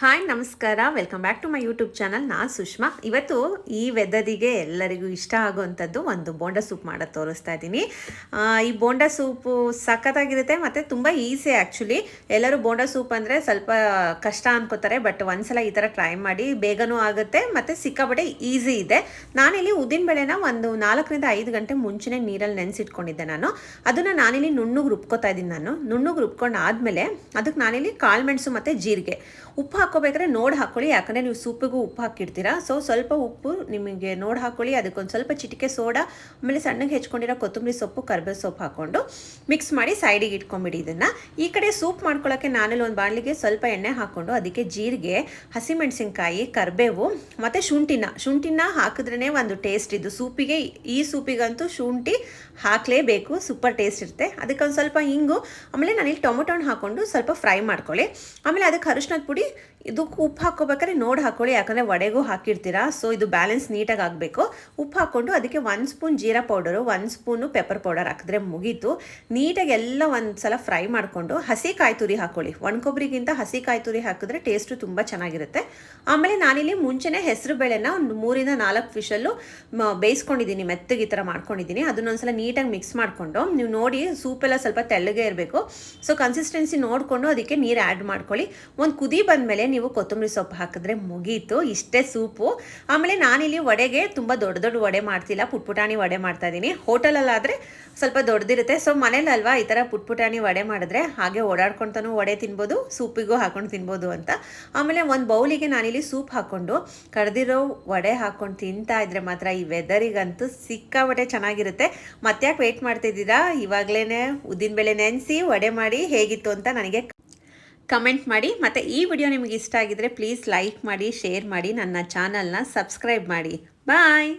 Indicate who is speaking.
Speaker 1: Hi ನಮಸ್ಕಾರ, welcome back to my YouTube channel. ನಾನು ಸುಷ್ಮಾ. ಇವತ್ತು ಈ ವೆದರಿಗೆ ಎಲ್ಲರಿಗೂ ಇಷ್ಟ ಆಗುವಂಥದ್ದು ಒಂದು ಬೋಂಡ ಸೂಪ್ ಮಾಡೋದು ತೋರಿಸ್ತಾ ಇದ್ದೀನಿ. ಈ ಬೋಂಡ ಸೂಪು ಸಖತ್ತಾಗಿರುತ್ತೆ ಮತ್ತು ತುಂಬ ಈಸಿ. ಆ್ಯಕ್ಚುಲಿ ಎಲ್ಲರೂ ಬೋಂಡ ಸೂಪ್ ಅಂದರೆ ಸ್ವಲ್ಪ ಕಷ್ಟ ಅನ್ಕೋತಾರೆ, ಬಟ್ ಒಂದ್ಸಲ ಈ ಥರ ಟ್ರೈ ಮಾಡಿ, ಬೇಗನೂ ಆಗುತ್ತೆ ಮತ್ತು ಸಿಕ್ಕಾಪಟ್ಟೆ ಈಸಿ ಇದೆ. ನಾನಿಲ್ಲಿ ಉದ್ದಿನಬೇಳೆನ ಒಂದು 4-5 ಗಂಟೆ ಮುಂಚೆನೇ ನೀರಲ್ಲಿ ನೆನೆಸಿಟ್ಕೊಂಡಿದ್ದೆ. ಅದನ್ನು ನಾನಿಲ್ಲಿ ನುಣ್ಣಗೆ ರುಬ್ಕೋತಾ ಇದ್ದೀನಿ. ನುಣ್ಣಗೆ ರುಬ್ಕೊಂಡು ಆದಮೇಲೆ ಅದಕ್ಕೆ ನಾನಿಲ್ಲಿ ಕಾಳುಮೆಣಸು ಮತ್ತು ಜೀರಿಗೆ, ಉಪ್ಪು ಹಾಕೋಬೇಕಾದ್ರೆ ನೋಡಿ ಹಾಕೊಳ್ಳಿ, ಯಾಕಂದರೆ ನೀವು ಸೂಪಿಗೂ ಉಪ್ಪು ಹಾಕಿರ್ತೀರಾ. ಸ್ವಲ್ಪ ಉಪ್ಪು ನಿಮಗೆ ನೋಡಿ ಹಾಕೊಳ್ಳಿ. ಅದಕ್ಕೊಂದು ಸ್ವಲ್ಪ ಚಿಟಿಕೆ ಸೋಡಾ, ಆಮೇಲೆ ಸಣ್ಣಗೆ ಹೆಚ್ಕೊಂಡಿರೋ ಕೊತ್ತಂಬರಿ ಸೊಪ್ಪು, ಕರಿಬೇವು ಸೊಪ್ಪು ಹಾಕ್ಕೊಂಡು ಮಿಕ್ಸ್ ಮಾಡಿ ಸೈಡಿಗೆ ಇಟ್ಕೊಂಬಿಡಿ. ಇದನ್ನು ಈ ಕಡೆ ಸೂಪ್ ಮಾಡ್ಕೊಳ್ಳೋಕ್ಕೆ ನಾನಲ್ಲಿ ಒಂದು ಬಾಣಲಿಗೆ ಸ್ವಲ್ಪ ಎಣ್ಣೆ ಹಾಕ್ಕೊಂಡು ಅದಕ್ಕೆ ಜೀರಿಗೆ, ಹಸಿಮೆಣಸಿನ್ಕಾಯಿ, ಕರಿಬೇವು ಮತ್ತು ಶುಂಠಿನ ಹಾಕಿದ್ರೇ ಒಂದು ಟೇಸ್ಟ್ ಇದು ಸೂಪಿಗೆ. ಈ ಸೂಪಿಗಂತೂ ಶುಂಠಿ ಹಾಕಲೇಬೇಕು, ಸೂಪರ್ ಟೇಸ್ಟ್ ಇರುತ್ತೆ. ಅದಕ್ಕೊಂದು ಸ್ವಲ್ಪ ಹಿಂಗು, ಆಮೇಲೆ ನಾನಿಲ್ಲಿ ಟೊಮೊಟೊನ ಹಾಕ್ಕೊಂಡು ಸ್ವಲ್ಪ ಫ್ರೈ ಮಾಡ್ಕೊಳ್ಳಿ. ಆಮೇಲೆ ಅದಕ್ಕೆ ಅರಿಶಿನದ ಪುಡಿ, ಇದಕ್ಕೆ ಉಪ್ಪು ಹಾಕ್ಕೋಬೇಕಾದ್ರೆ ನೋಡಿ ಹಾಕ್ಕೊಳ್ಳಿ, ಯಾಕಂದರೆ ವಡೆಗೂ ಹಾಕಿರ್ತೀರಾ. ಸೊ ಇದು ಬ್ಯಾಲೆನ್ಸ್ ನೀಟಾಗಿ ಆಗಬೇಕು. ಉಪ್ಪು ಹಾಕ್ಕೊಂಡು ಅದಕ್ಕೆ 1 spoon jeera powder, 1 spoon pepper powder ಹಾಕಿದ್ರೆ ಮುಗೀತು. ನೀಟಾಗಿ ಎಲ್ಲ ಒಂದು ಸಲ ಫ್ರೈ ಮಾಡಿಕೊಂಡು ಹಸಿ ಕಾಯಿ ತುರಿ ಹಾಕ್ಕೊಳ್ಳಿ. ಒಣಕೊಬ್ಬರಿಗಿಂತ ಹಸಿ ಕಾಯಿ ತುರಿ ಹಾಕಿದ್ರೆ ಟೇಸ್ಟು ತುಂಬ ಚೆನ್ನಾಗಿರುತ್ತೆ. ಆಮೇಲೆ ನಾನಿಲ್ಲಿ ಮುಂಚೆನೇ ಹೆಸರು ಬೇಳೆನ ಒಂದು 3-4 ವಿಷಲ್ಲು ಬೇಯಿಸ್ಕೊಂಡಿದ್ದೀನಿ, ಮೆತ್ತಗೆ ಈ ಥರ ಮಾಡ್ಕೊಂಡಿದ್ದೀನಿ. ಅದನ್ನೊಂದ್ಸಲ ನೀಟಾಗಿ ಮಿಕ್ಸ್ ಮಾಡಿಕೊಂಡು, ನೀವು ನೋಡಿ ಸೂಪೆಲ್ಲ ಸ್ವಲ್ಪ ತೆಳ್ಳಗೆ ಇರಬೇಕು. ಸೊ ಕನ್ಸಿಸ್ಟೆನ್ಸಿ ನೋಡಿಕೊಂಡು ಅದಕ್ಕೆ ನೀರು ಆ್ಯಡ್ ಮಾಡ್ಕೊಳ್ಳಿ. ಒಂದು ಕುದಿ ಬಂದಮೇಲೆ ನೀವು ಕೊತ್ತಂಬರಿ ಸೊಪ್ಪು ಹಾಕಿದ್ರೆ ಮುಗೀತು. ಇಷ್ಟೇ ಸೂಪು. ಆಮೇಲೆ ನಾನಿಲ್ಲಿ ವಡೆಗೆ ತುಂಬ ದೊಡ್ಡ ವಡೆ ಮಾಡ್ತಿಲ್ಲ, ಪುಟ್ಪುಟಾಣಿ ವಡೆ ಮಾಡ್ತಾ ಇದ್ದೀನಿ. ಹೋಟೆಲಲ್ಲಾದರೆ ಸ್ವಲ್ಪ ದೊಡ್ಡದಿರುತ್ತೆ. ಸೊ ಮನೇಲಲ್ವಾ ಈ ಥರ ಪುಟ್ಪುಟಾಣಿ ವಡೆ ಮಾಡಿದ್ರೆ ಹಾಗೆ ಓಡಾಡ್ಕೊತಾನು ವಡೆ ತಿನ್ಬೋದು, ಸೂಪಿಗೂ ಹಾಕೊಂಡು ತಿನ್ಬೋದು ಅಂತ. ಆಮೇಲೆ ಒಂದು ಬೌಲಿಗೆ ನಾನಿಲ್ಲಿ ಸೂಪ್ ಹಾಕ್ಕೊಂಡು ಕಡ್ದಿರೋ ವಡೆ ಹಾಕ್ಕೊಂಡು ತಿಂತಾ ಇದ್ರೆ ಮಾತ್ರ ಈ ವೆದರಿಗಂತೂ ಸಿಕ್ಕಾಬಟ್ಟೆ ಚೆನ್ನಾಗಿರುತ್ತೆ. ಮತ್ತ್ಯಾಕೆ ವೆಯ್ಟ್ ಮಾಡ್ತಿದ್ದೀರಾ? ಇವಾಗಲೇ ಉದ್ದಿನಬೇಳೆ ನೆನೆಸಿ ವಡೆ ಮಾಡಿ ಹೇಗಿತ್ತು ಅಂತ ನನಗೆ ಕಮೆಂಟ್ ಮಾಡಿ. ಮತ್ತು ಈ ವಿಡಿಯೋ ನಿಮಗೆ ಇಷ್ಟ ಆಗಿದ್ರೆ ಪ್ಲೀಸ್ ಲೈಕ್ ಮಾಡಿ, ಶೇರ್ ಮಾಡಿ, ನನ್ನ ಚಾನಲ್ನ ಸಬ್ಸ್ಕ್ರೈಬ್ ಮಾಡಿ. ಬಾಯ್.